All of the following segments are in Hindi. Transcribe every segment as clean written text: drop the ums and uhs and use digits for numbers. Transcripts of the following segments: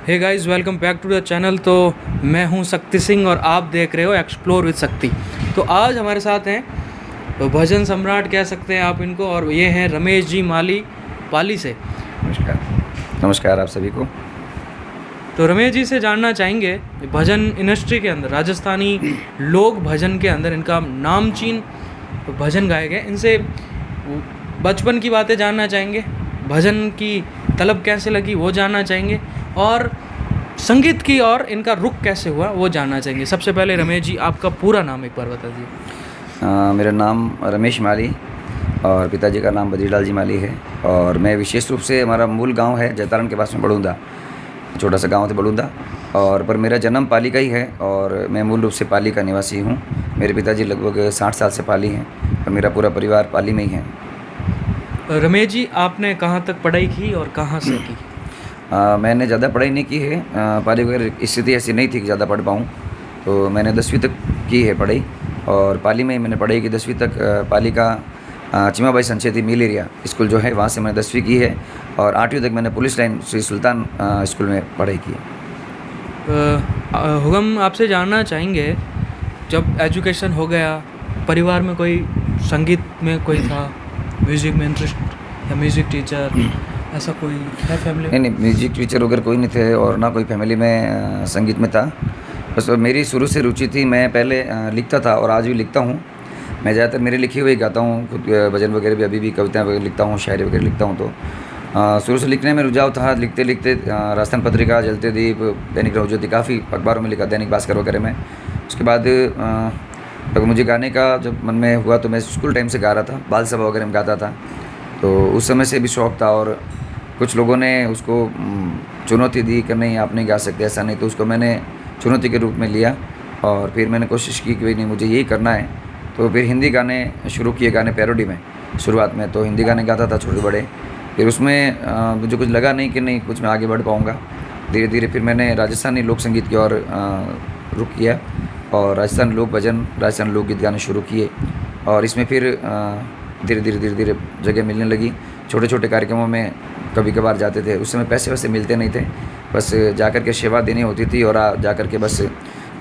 Hey guys, welcome back to the channel. तो मैं हूं शक्ति सिंह और आप देख रहे हो एक्सप्लोर विद शक्ति। तो आज हमारे साथ हैं तो भजन सम्राट कह सकते हैं आप इनको, और ये हैं रमेश जी माली पाली से। नमस्कार। नमस्कार आप सभी को। तो रमेश जी से जानना चाहेंगे भजन इंडस्ट्री के अंदर, राजस्थानी लोक भजन के अंदर इनका नामचीन भजन गायक है। इनसे बचपन की बातें जानना चाहेंगे, भजन की तलब कैसे लगी वो जानना चाहेंगे, और संगीत की और इनका रुख कैसे हुआ वो जानना चाहेंगे। सबसे पहले रमेश जी, आपका पूरा नाम एक बार बता दीजिए। मेरा नाम रमेश माली और पिताजी का नाम बद्रीलाल जी माली है। और मैं विशेष रूप से, हमारा मूल गांव है जैतारण के पास में बड़ूंदा, छोटा सा गांव था बड़ूंदा, और पर मेरा जन्म पाली का ही है और मैं मूल रूप से पाली का निवासी हूं। मेरे पिताजी लगभग 60 साल से पाली हैं और मेरा पूरा परिवार पाली में ही है। रमेश जी, आपने कहाँ तक पढ़ाई की और कहाँ से की? मैंने ज़्यादा पढ़ाई नहीं की है। पाली वगैरह स्थिति ऐसी नहीं थी कि ज़्यादा पढ़ पाऊँ, तो मैंने 10वीं तक की है पढ़ाई। और पाली में ही मैंने पढ़ाई की 10वीं तक। पाली का Chimabai Sancheti mill area school जो है, वहाँ से मैंने 10वीं की है। और 8वीं तक मैंने पुलिस लाइन श्री सुल्तान स्कूल में पढ़ाई की है। हम आपसे जानना चाहेंगे, जब एजुकेशन हो गया, परिवार में कोई संगीत में कोई था, म्यूज़िक में इंटरेस्ट या म्यूज़िक टीचर ऐसा कोई है फैमिली? नहीं, म्यूजिक टीचर वगैरह कोई नहीं थे और ना कोई फैमिली में संगीत में था। बस मेरी शुरू से रुचि थी। मैं पहले लिखता था और आज भी लिखता हूँ। मैं ज़्यादातर मेरे लिखे हुए ही गाता हूँ, खुद भजन वगैरह भी, अभी भी कविताएं वगैरह लिखता हूँ, शायरी वगैरह लिखता हूँ। तो शुरू से लिखने में रुझाव था। लिखते लिखते राजस्थान पत्रिका, जलते दीप, दैनिक नवज्योति, काफ़ी अखबारों में लिखा, दैनिक भास्कर वगैरह में। उसके बाद मुझे गाने का जब मन में हुआ तो मैं स्कूल टाइम से गा रहा था, बाल सभा वगैरह में गाता था। तो उस समय से भी शौक़ था और कुछ लोगों ने उसको चुनौती दी कि नहीं आप नहीं गा सकते, ऐसा नहीं। तो उसको मैंने चुनौती के रूप में लिया और फिर मैंने कोशिश की कि नहीं, मुझे यही करना है। तो फिर हिंदी गाने शुरू किए, गाने पैरोडी में शुरुआत में। तो हिंदी गाने गाता था छोटे बड़े। फिर उसमें मुझे कुछ लगा नहीं कि नहीं कुछ मैं आगे बढ़ पाऊँगा। धीरे धीरे फिर मैंने राजस्थानी लोक संगीत की ओर रुख किया और राजस्थान लोक भजन, राजस्थान लोकगीत गाने शुरू किए। और इसमें फिर धीरे धीरे जगह मिलने लगी। छोटे छोटे कार्यक्रमों में कभी कभार जाते थे। उस समय पैसे वैसे मिलते नहीं थे, बस जा कर के सेवा देनी होती थी और जा कर के बस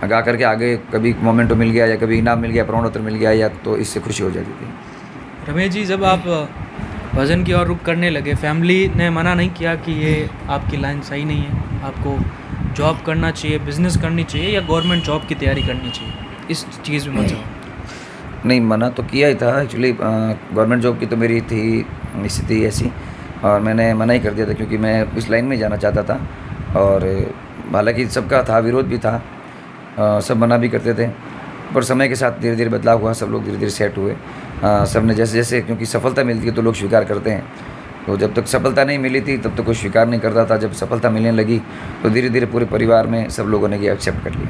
गा कर के आगे कभी मोमेंटो मिल गया या कभी इनाम मिल गया, प्रमाणपत्र मिल गया, या तो इससे खुशी हो जाती थी। रमेश जी, जब आप भजन की ओर रुख करने लगे, फैमिली ने मना नहीं किया कि ये आपकी लाइन सही नहीं है, आपको जॉब करना चाहिए, बिजनेस करनी चाहिए या गवर्नमेंट जॉब की तैयारी करनी चाहिए, इस चीज़ में मत? नहीं, मना तो किया ही था एक्चुअली। गवर्नमेंट जॉब की तो मेरी थी स्थिति ऐसी और मैंने मना ही कर दिया था क्योंकि मैं इस लाइन में जाना चाहता था। और हालांकि सबका था, विरोध भी था, सब मना भी करते थे। पर समय के साथ धीरे धीरे बदलाव हुआ, सब लोग धीरे धीरे सेट हुए। सब ने जैसे जैसे, क्योंकि सफलता मिलती है तो लोग स्वीकार करते हैं। तो जब तक सफलता नहीं मिली थी तब तक कोई स्वीकार नहीं करता था। जब सफलता मिलने लगी तो धीरे धीरे पूरे परिवार में सब लोगों ने ये एक्सेप्ट कर लिया।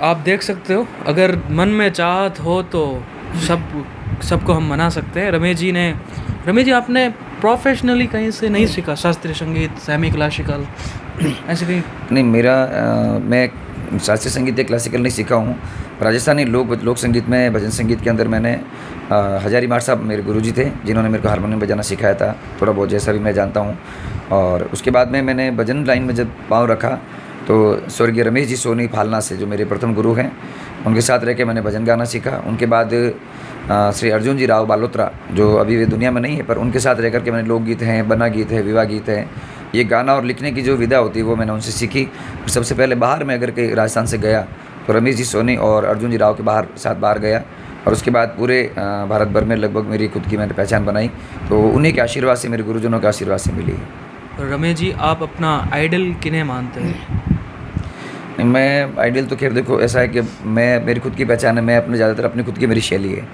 आप देख सकते हो, अगर मन में चाहत हो तो सबको हम मना सकते हैं। रमेश जी, आपने प्रोफेशनली कहीं से नहीं सीखा, शास्त्रीय संगीत, सेमी क्लासिकल ऐसे कहीं? नहीं, मैं शास्त्रीय संगीत या क्लासिकल नहीं सीखा हूँ। राजस्थानी लोक संगीत में, भजन संगीत के अंदर मैंने हजारी मार साहब मेरे गुरुजी थे, जिन्होंने मेरे को हारमोनियम बजाना सिखाया था, थोड़ा बहुत जैसा भी मैं जानता हूँ। और उसके बाद में मैंने भजन लाइन में जब पाँव रखा तो स्वर्गीय रमेश जी सोनी फालना से, जो मेरे प्रथम गुरु हैं, उनके साथ रह के मैंने भजन गाना सीखा। उनके बाद श्री अर्जुन जी राव बालोत्रा, जो अभी वे दुनिया में नहीं है, पर उनके साथ रह कर के मैंने लोकगीत हैं, बना गीत है, विवाह गीत है, ये गाना और लिखने की जो विधा होती है वो मैंने उनसे सीखी। और सबसे पहले बाहर में अगर के राजस्थान से गया तो रमेश जी सोनी और अर्जुन जी राव के साथ बाहर गया। और उसके बाद पूरे भारत भर में लगभग मेरी खुद की मैंने पहचान बनाई। तो उन्हीं के आशीर्वाद से, मेरे गुरुजनों के आशीर्वाद से मिली है। रमेश जी, आप अपना आइडल किन्हें मानते हैं? मैं आइडियल तो खैर देखो ऐसा है कि मेरी खुद की पहचान है। मैं अपने ज़्यादातर अपनी खुद की मेरी शैली है,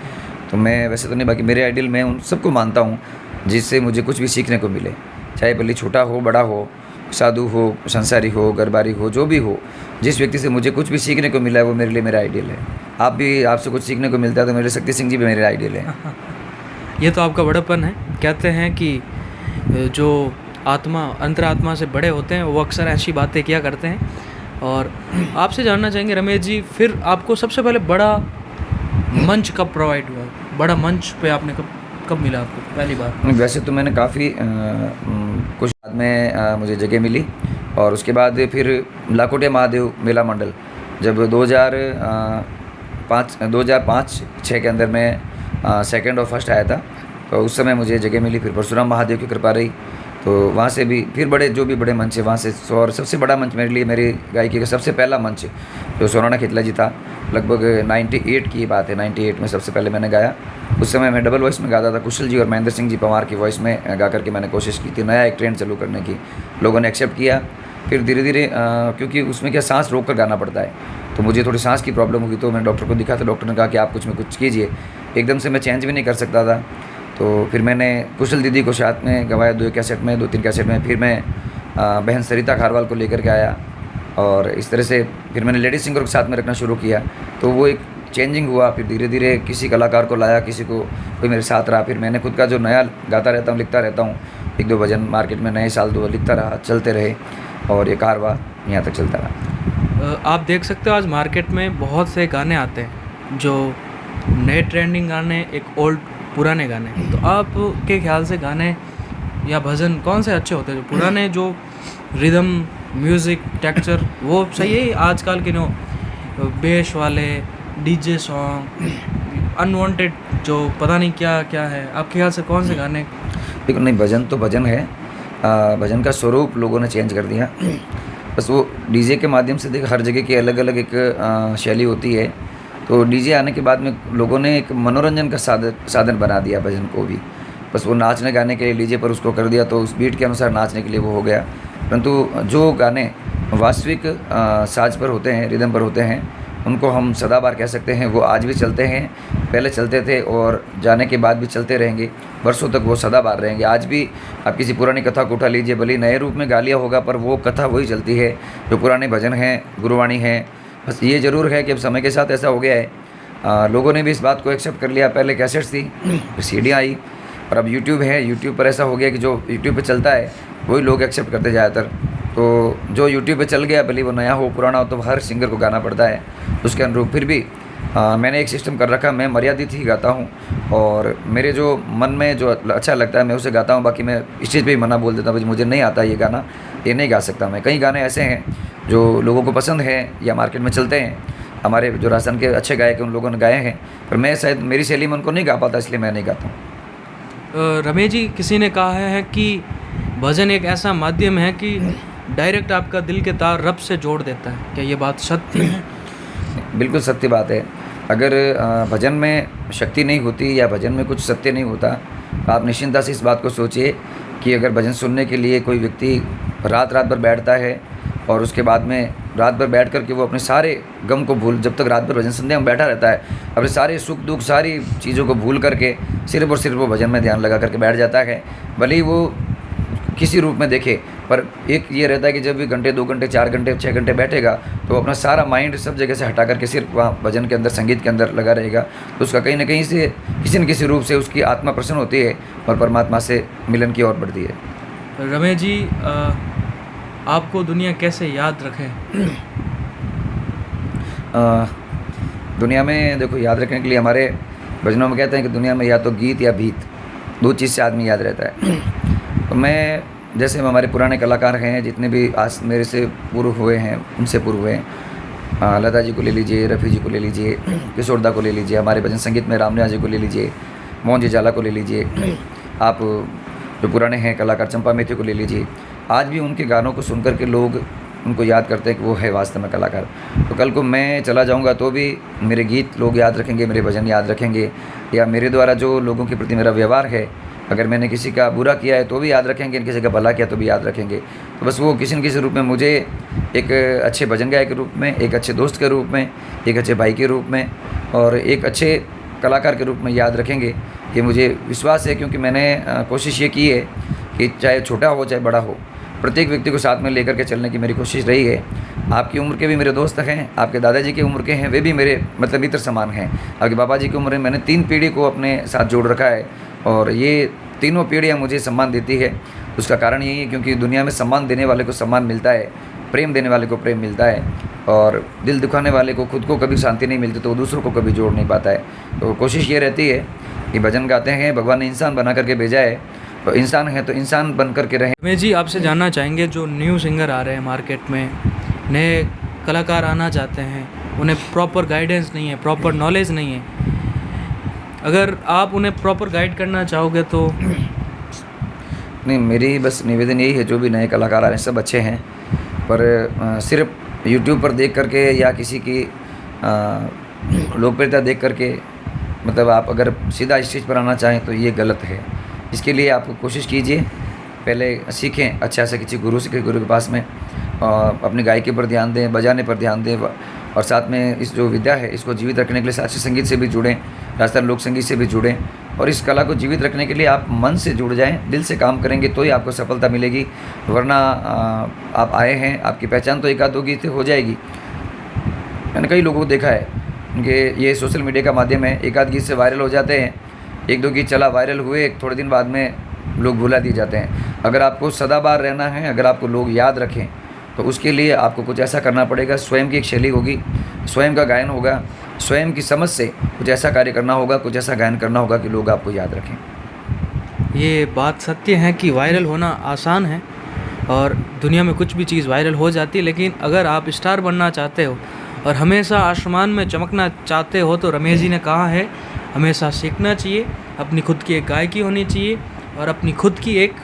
तो मैं वैसे तो नहीं, बाकी मेरे आइडियल मैं उन सबको मानता हूँ जिससे मुझे कुछ भी सीखने को मिले, चाहे भले छोटा हो, बड़ा हो, साधु हो, संसारी हो, गरबारी हो, जो भी हो, जिस व्यक्ति से मुझे कुछ भी सीखने को मिला है वो मेरे लिए मेरा आइडियल है। आपसे कुछ सीखने को मिलता है तो मेरे शक्ति सिंह जी भी मेरे आइडियल है। ये तो आपका बड़प्पन है। कहते हैं कि जो आत्मा, अंतरात्मा से बड़े होते हैं वो अक्सर ऐसी बातें किया करते हैं। और आपसे जानना चाहेंगे रमेश जी, फिर आपको सबसे पहले बड़ा मंच कब प्रोवाइड हुआ? बड़ा मंच पे आपने कब मिला आपको पहली बार? वैसे तो मैंने काफ़ी कुछ में मुझे जगह मिली और उसके बाद फिर लाकोटे महादेव मेला मंडल जब 2005-6 के अंदर मैं सेकंड और फर्स्ट आया था, तो उस समय मुझे जगह मिली। फिर परशुराम महादेव की कृपा रही, तो वहाँ से भी फिर जो भी बड़े मंच है वहाँ से, और सबसे बड़ा मंच मेरे लिए मेरी गायकी का सबसे पहला मंच जो सोनाना खितला जी था, लगभग 98 की बात है। 98 में सबसे पहले मैंने गाया। उस समय मैं डबल वॉइस में गाता था, कुशल जी और महेंद्र सिंह जी पंवार की वॉइस में गा करके मैंने कोशिश की थी नया एक ट्रेंड चालू करने की। लोगों ने एक्सेप्ट किया। फिर धीरे धीरे क्योंकि उसमें क्या सांस रोक कर गाना पड़ता है, तो मुझे थोड़ी सांस की प्रॉब्लम हुई, तो मैंने डॉक्टर को दिखा, तो डॉक्टर ने कहा कि आप कुछ में कुछ कीजिए। एकदम से मैं चेंज भी नहीं कर सकता था, तो फिर मैंने कुशल दीदी को साथ में गवाया 2-3 कैसेट में। फिर मैं बहन सरिता खारवाल को लेकर के आया, और इस तरह से फिर मैंने लेडीज सिंगर को साथ में रखना शुरू किया। तो वो एक चेंजिंग हुआ। फिर धीरे धीरे किसी कलाकार को लाया, किसी को कोई मेरे साथ रहा। फिर मैंने खुद का जो नया गाता रहता हूँ, लिखता रहता हूँ, 1-2 भजन मार्केट में नए साल 2 लिखता रहा, चलते रहे, और ये कारवां यहाँ तक चलता रहा। आप देख सकते हो आज मार्केट में बहुत से गाने आते हैं, जो नए ट्रेंडिंग गाने, एक ओल्ड पुराने गाने। तो आपके ख्याल से गाने या भजन कौन से अच्छे होते हैं? जो पुराने, जो रिदम, म्यूज़िक, टेक्सचर वो सही है, आजकल के बेस वाले डीजे सॉन्ग, अनवांटेड जो पता नहीं क्या क्या है, आपके ख्याल से कौन से गाने? देखो, नहीं, भजन तो भजन है। भजन का स्वरूप लोगों ने चेंज कर दिया। बस वो डीजे के माध्यम से, देख, हर जगह की अलग अलग एक शैली होती है। तो डीजे आने के बाद में लोगों ने एक मनोरंजन का साधन बना दिया भजन को भी। बस वो नाचने गाने के लिए डीजे पर उसको कर दिया, तो उस बीट के अनुसार नाचने के लिए वो हो गया। परंतु जो गाने वास्तविक साज पर होते हैं, रिदम पर होते हैं, उनको हम सदाबहार कह सकते हैं। वो आज भी चलते हैं, पहले चलते थे और जाने के बाद भी चलते रहेंगे, वर्षों तक वो सदाबहार रहेंगे। आज भी आप किसी पुरानी कथा को उठा लीजिए, भले नए रूप में गा लिया होगा, पर वो कथा वही चलती है जो पुराने भजन हैं, गुरुवाणी हैं। बस ये ज़रूर है कि अब समय के साथ ऐसा हो गया है, लोगों ने भी इस बात को एक्सेप्ट कर लिया। पहले कैसेट्स थी, फिर सीडियाँ आई, और अब यूट्यूब है। यूट्यूब पर ऐसा हो गया कि जो यूट्यूब पे चलता है वही लोग एक्सेप्ट करते ज़्यादातर। तो जो यूट्यूब पे चल गया, भले वो नया हो पुराना हो, तो हर सिंगर को गाना पड़ता है उसके अनुरूप। फिर भी मैंने एक सिस्टम कर रखा, मैं मर्यादित ही गाता हूँ, और मेरे जो मन में जो अच्छा लगता है मैं उसे गाता हूँ। बाकी मैं स्टेज पे ही मना बोल देता हूँ, मुझे नहीं आता ये गाना, ये नहीं गा सकता मैं। कई गाने ऐसे हैं जो लोगों को पसंद है या मार्केट में चलते हैं, हमारे जो राजस्थान के अच्छे गायक हैं उन लोगों ने गाए हैं, पर मैं शायद मेरी शैली में उनको नहीं गा पाता, इसलिए मैं नहीं गाता हूँ। रमेश जी, किसी ने कहा है कि भजन एक ऐसा माध्यम है कि डायरेक्ट आपका दिल के तार रब से जोड़ देता है, क्या ये बात सत्य है? बिल्कुल सत्य बात है। अगर भजन में शक्ति नहीं होती या भजन में कुछ सत्य नहीं होता, तो आप निश्चिंता से इस बात को सोचिए कि अगर भजन सुनने के लिए कोई व्यक्ति रात भर बैठता है, और उसके बाद में रात भर बैठ कर के वो अपने सारे गम को भूल, जब तक रात भर भजन सुनने में बैठा रहता है, अपने सारे सुख दुख सारी चीज़ों को भूल करके सिर्फ और सिर्फ वो भजन में ध्यान लगा करके बैठ जाता है, भले ही वो किसी रूप में देखे। पर एक ये रहता है कि जब भी घंटे 2 घंटे 4 घंटे 6 घंटे बैठेगा, तो अपना सारा माइंड सब जगह से हटा करके सिर्फ वहाँ भजन के अंदर, संगीत के अंदर लगा रहेगा। तो उसका कहीं ना कहीं से, किसी न किसी रूप से उसकी आत्मा प्रसन्न होती है और परमात्मा से मिलन की ओर बढ़ती है। रमेश जी, आपको दुनिया कैसे याद रखे? दुनिया में देखो, याद रखने के लिए हमारे भजनों में कहते हैं कि दुनिया में या तो गीत या भीत, 2 चीज़ से आदमी याद रहता है। तो मैं, जैसे हमारे पुराने कलाकार हैं जितने भी आज मेरे से पूर्व हुए हैं, उनसे पूर्व हुए हैं, लता जी को ले लीजिए, रफ़ी जी को ले लीजिए, किशोर दा को ले लीजिए, हमारे भजन संगीत में रामनिया जी को ले लीजिए, मोहन जी जाला को ले लीजिए, आप जो पुराने हैं कलाकार चंपा मेथी को ले लीजिए। आज भी उनके गानों को सुन कर के लोग उनको याद करते हैं कि वो है वास्तव में कलाकार। तो कल को मैं चला जाऊंगा तो भी मेरे गीत लोग याद रखेंगे, मेरे भजन याद रखेंगे, या मेरे द्वारा जो लोगों के प्रति मेरा व्यवहार है, अगर मैंने किसी का बुरा किया है तो भी याद रखेंगे, किसी का भला किया तो भी याद रखेंगे। तो बस वो किसी न किसी रूप में मुझे एक अच्छे भजन गायक के रूप में, एक अच्छे दोस्त के रूप में, एक अच्छे भाई के रूप में, और एक अच्छे कलाकार के रूप में याद रखेंगे। ये मुझे विश्वास है, क्योंकि मैंने कोशिश ये की है कि चाहे छोटा हो चाहे बड़ा हो, प्रत्येक व्यक्ति को साथ में लेकर के चलने की मेरी कोशिश रही है। आपकी उम्र के भी मेरे दोस्त हैं, आपके दादाजी की उम्र के हैं, वे भी मेरे मतलब मित्र समान हैं। आपके बाबा जी की उम्र में मैंने 3 पीढ़ी को अपने साथ जोड़ रखा है, और ये तीनों पीढ़ियाँ मुझे सम्मान देती है। उसका कारण यही है क्योंकि दुनिया में सम्मान देने वाले को सम्मान मिलता है, प्रेम देने वाले को प्रेम मिलता है, और दिल दुखाने वाले को, खुद को कभी शांति नहीं मिलती तो वो दूसरों को कभी जोड़ नहीं पाता है। तो कोशिश ये रहती है कि भजन गाते हैं, भगवान ने इंसान बना करके भेजा है, तो इंसान है तो इंसान बन कर के रहें। रमेश जी, आपसे जानना चाहेंगे, जो न्यू सिंगर आ रहे हैं मार्केट में, नए कलाकार आना चाहते हैं, उन्हें प्रॉपर गाइडेंस नहीं है, प्रॉपर नॉलेज नहीं है, अगर आप उन्हें प्रॉपर गाइड करना चाहोगे तो? नहीं, मेरी बस निवेदन यही है, जो भी नए कलाकार आ रहे हैं सब अच्छे हैं, पर सिर्फ यूट्यूब पर देख करके या किसी की लोकप्रियता देख करके मतलब आप अगर सीधा स्टेज पर आना चाहें तो ये गलत है। इसके लिए आप कोशिश कीजिए, पहले सीखें अच्छा से किसी गुरु से, गुरु के पास में अपनी गायकी पर ध्यान दें, बजाने पर ध्यान दें, और साथ में इस जो विद्या है इसको जीवित रखने के लिए शास्त्रीय संगीत से भी जुड़ें, राजस्थानी लोक संगीत से भी जुड़ें, और इस कला को जीवित रखने के लिए आप मन से जुड़ जाएं, दिल से काम करेंगे तो ही आपको सफलता मिलेगी। वरना आप आए हैं, आपकी पहचान तो एक आध दो गीत हो जाएगी। मैंने कई लोगों को देखा है कि ये सोशल मीडिया का माध्यम है, एक आध गीत से वायरल हो जाते हैं, एक दो गीत चला, वायरल हुए, थोड़े दिन बाद में लोग भुला दिए जाते हैं। अगर आपको सदाबहार रहना है, अगर आपको लोग याद रखें, तो उसके लिए आपको कुछ ऐसा करना पड़ेगा, स्वयं की एक शैली होगी, स्वयं का गायन होगा, स्वयं की समझ से कुछ ऐसा कार्य करना होगा, कुछ ऐसा गायन करना होगा कि लोग आपको याद रखें। ये बात सत्य है कि वायरल होना आसान है और दुनिया में कुछ भी चीज़ वायरल हो जाती है, लेकिन अगर आप स्टार बनना चाहते हो और हमेशा आसमान में चमकना चाहते हो तो रमेश जी ने कहा है, हमेशा सीखना चाहिए, अपनी खुद की एक गायकी होनी चाहिए और अपनी खुद की एक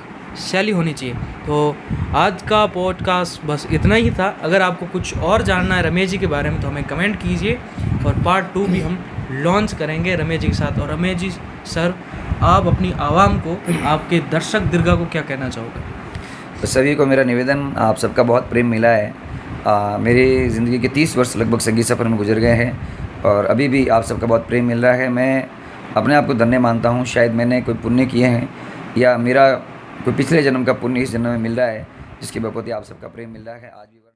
शैली होनी चाहिए। तो आज का पॉडकास्ट बस इतना ही था। अगर आपको कुछ और जानना है रमेश जी के बारे में तो हमें कमेंट कीजिए, और पार्ट 2 भी हम लॉन्च करेंगे रमेश जी के साथ। और रमेश जी सर, आप अपनी आवाम को, आपके दर्शक दीर्घा को क्या कहना चाहोगे? तो सभी को मेरा निवेदन, आप सबका बहुत प्रेम मिला है। मेरी ज़िंदगी के 30 वर्ष लगभग संगीत सफ़र में गुजर गए हैं और अभी भी आप सबका बहुत प्रेम मिल रहा है। मैं अपने आप को धन्य मानता हूँ, शायद मैंने कोई पुण्य किए हैं या मेरा कोई पिछले जन्म का पुण्य इस जन्म में मिल रहा है, जिसकी बदौलत आप सबका प्रेम मिल रहा है आज भी।